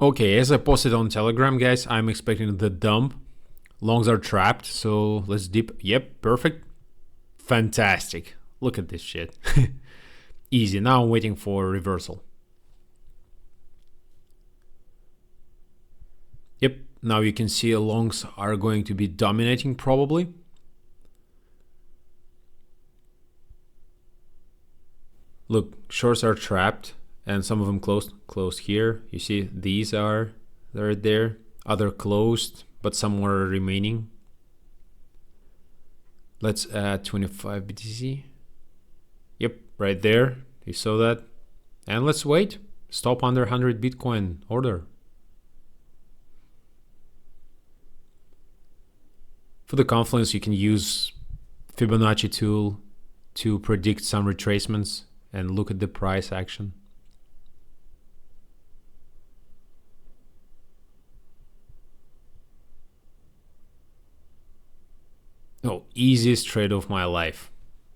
Okay, as I posted on Telegram, guys, I'm expecting the dump. Longs are trapped, so let's dip. Yep, perfect. Fantastic. Look at this shit. Easy. Now I'm waiting for reversal. Yep, now you can see longs are going to be dominating probably. Look, shorts are trapped and some of them closed here. You see they're there. Other closed, but some were remaining. Let's add 25 BTC. Yep, right there. You saw that. And let's wait. Stop under 100 Bitcoin order. For the confluence, you can use Fibonacci tool to predict some retracements and look at the price action. Oh, easiest trade of my life.